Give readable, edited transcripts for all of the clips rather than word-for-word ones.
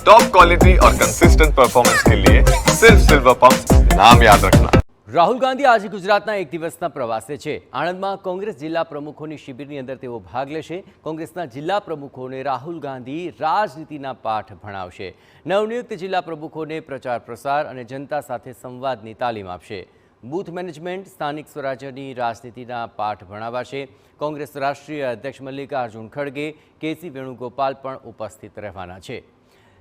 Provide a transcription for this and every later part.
Top quality और consistent performance के लिए सिर्फ सिल्वर पंप नाम याद रखना। રાહુલ ગાંધી આજે ગુજરાતના એક દિવસના પ્રવાસે છે। આણંદમાં કોંગ્રેસ જિલ્લા પ્રમુખોની શિબિરની અંદર તેઓ ભાગ લેશે। કોંગ્રેસના જિલ્લા પ્રમુખોને રાહુલ ગાંધી રાજનીતિના પાઠ ભણાવશે। નવનિયુક્ત જિલ્લા પ્રમુખોને પ્રચાર પ્રસાર અને જનતા સાથે સંવાદની તાલીમ આપશે। બૂથ મેનેજમેન્ટ, સ્થાનિક સ્વરાજ્યની રાજનીતિના પાઠ ભણાવાશે। કોંગ્રેસ રાષ્ટ્રીય અધ્યક્ષ મલ્લિકાર્જુન ખડગે, કેસી વેણુગોપાલ પણ ઉપસ્થિત રહેવાના છે।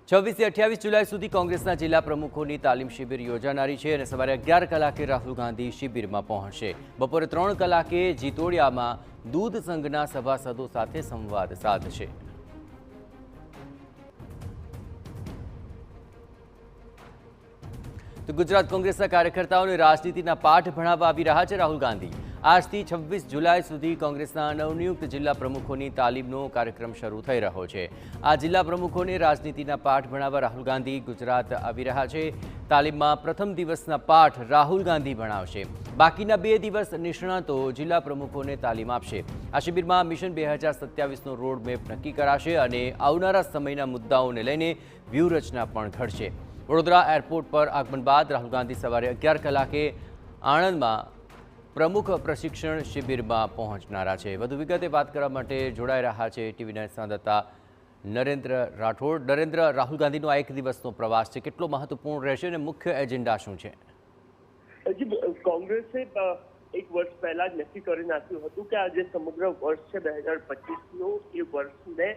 26 થી 28 જુલાઈ સુધી કોંગ્રેસના જિલ્લા પ્રમુખોની તાલીમ શિબિર યોજાનારી છે અને સવારે 11 કલાકે રાહુલ ગાંધી શિબિરમાં પહોંચશે। બપોરે 3 કલાકે જીતોડિયામાં દૂધ સંઘના સભાસદો સાથે સંવાદ સાધશે। તો ગુજરાત કોંગ્રેસના કાર્યકર્તાઓને રાજનીતિના પાઠ ભણાવવા આવી રહ્યા છે રાહુલ ગાંધી। આજથી 26 જુલાઈ સુધી કોંગ્રેસના નવનિયુક્ત જિલ્લા પ્રમુખોની તાલીમનો કાર્યક્રમ શરૂ થઈ રહ્યો છે। આ જિલ્લા પ્રમુખોને રાજનીતિના પાઠ ભણાવવા રાહુલ ગાંધી ગુજરાત આવી રહ્યા છે। તાલીમમાં પ્રથમ દિવસના પાઠ રાહુલ ગાંધી ભણાવશે। બાકીના 2 દિવસ નિષ્ણાતો જિલ્લા પ્રમુખોને તાલીમ આપશે। આ શિબિરમાં મિશન 2027નો રોડમેપ નક્કી કરાશે અને આવનારા સમયના મુદ્દાઓને લઈને વ્યૂહરચના પણ ઘડશે। વડોદરા એરપોર્ટ પર આગમન બાદ રાહુલ ગાંધી સવારે 11 કલાકે આણંદમાં પ્રમુખ પ્રશિક્ષણ શિબિરમાં પહોંચનારા છે। વધુ વિગતે વાત કરવા માટે જોડાઈ રહ્યા છે ટીવી 9 સંવાદદાતા નરેન્દ્ર રાઠોડ। નરેન્દ્ર, રાહુલ ગાંધીનો આ એક દિવસનો પ્રવાસ છે, કેટલો મહત્વપૂર્ણ રહેશે અને મુખ્ય એજન્ડા શું છે? કોંગ્રેસે એક વર્ષ પહેલા જ નક્કી કરી નાખ્યું હતું કે આ જે સમગ્ર વર્ષ છે 2025નું, એ વર્ષને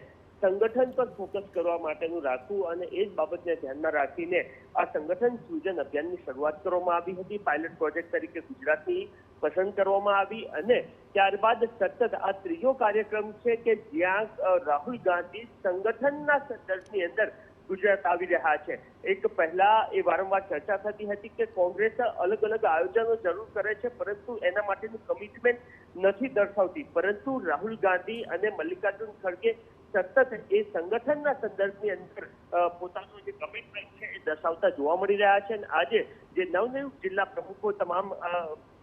સંગઠન પર ફોકસ કરવા માટેનું રાખવું અને એ જ બાબતને ધ્યાનમાં રાખીને આ સંગઠન સૃજન અભિયાનની શરૂઆત કરવામાં આવી હતી। પાયલટ પ્રોજેક્ટ તરીકે ગુજરાતની પસંદ કરવામાં આવી અને ત્યારબાદ સતત આ ત્રીજો કાર્યક્રમ છે કે જ્યાં રાહુલ ગાંધી સંગઠનના સંદર્ભની અંદર ગુજરાત આવી રહ્યા છે। એક પહેલા એ વારંવાર ચર્ચા થતી હતી કે કોંગ્રેસ અલગ અલગ આયોજનો જરૂર કરે છે પરંતુ એના માટેનું કમિટમેન્ટ નથી દર્શાવતી, પરંતુ રાહુલ ગાંધી અને મલ્લિકાર્જુન ખડગે સતત એ સંગઠનના સંદર્ભની અંદર પોતાનું જે કમિટમેન્ટ છે એ દર્શાવતા જોવા મળી રહ્યા છે। અને આજે જે નવનિયુક્ત જિલ્લા પ્રમુખો તમામ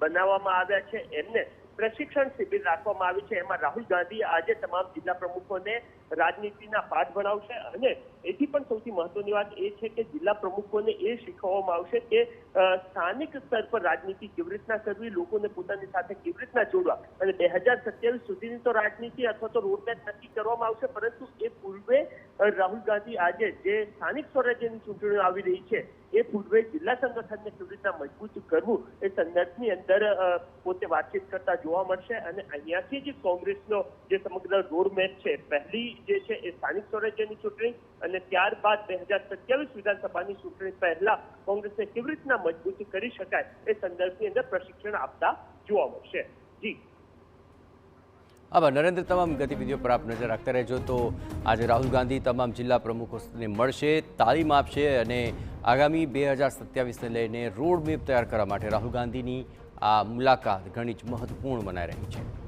બનાવવામાં આવ્યા છે એમને પ્રશિક્ષણ શિબિર રાખવામાં આવી છે। એમાં રાહુલ ગાંધી આજે તમામ જિલ્લા પ્રમુખોને રાજનીતિના પાઠ ભણાવશે અને એથી પણ સૌથી મહત્વની વાત એ છે કે જિલ્લા પ્રમુખોને એ શીખવવામાં આવશે કે સ્થાનિક સ્તર પર રાજનીતિ કેવી રીતના કરવી, લોકોને પોતાની સાથે કેવી રીતના જોડવા અને 2027 સુધીની તો રાજનીતિ અથવા તો રોડમેપ નક્કી કરવામાં આવશે, પરંતુ એ પૂર્વે રાહુલ ગાંધી આજે જે સ્થાનિક સ્વરાજ્યની ચૂંટણીઓ આવી રહી છે એ પૂર્વે જિલ્લા સંગઠનને કેવી રીતના મજબૂત કરવું એ સંદર્ભની અંદર પોતે વાતચીત કરતા જોવા મળશે। અને અહીંયાથી જ કોંગ્રેસનો જે સમગ્ર રોડમેપ છે, પહેલી જે છે એ સ્થાનિક સ્વરાજ્યની ચૂંટણી અને ત્યારબાદ 2027 વિધાનસભાની ચૂંટણી પહેલા કોંગ્રેસને કેવી રીતના મજબૂત કરી શકાય એ સંદર્ભની અંદર પ્રશિક્ષણ આપતા જોવા મળશે। જી આભાર નરેન્દ્ર, તમામ ગતિવિધિઓ પર આપ નજર રાખતા રહેજો। તો આજે રાહુલ ગાંધી તમામ જિલ્લા પ્રમુખોને મળશે, તાલીમ આપશે અને આગામી 2027ને લઈને રોડમેપ તૈયાર કરવા માટે રાહુલ ગાંધીની આ મુલાકાત ઘણી જ મહત્વપૂર્ણ મનાઈ રહી છે।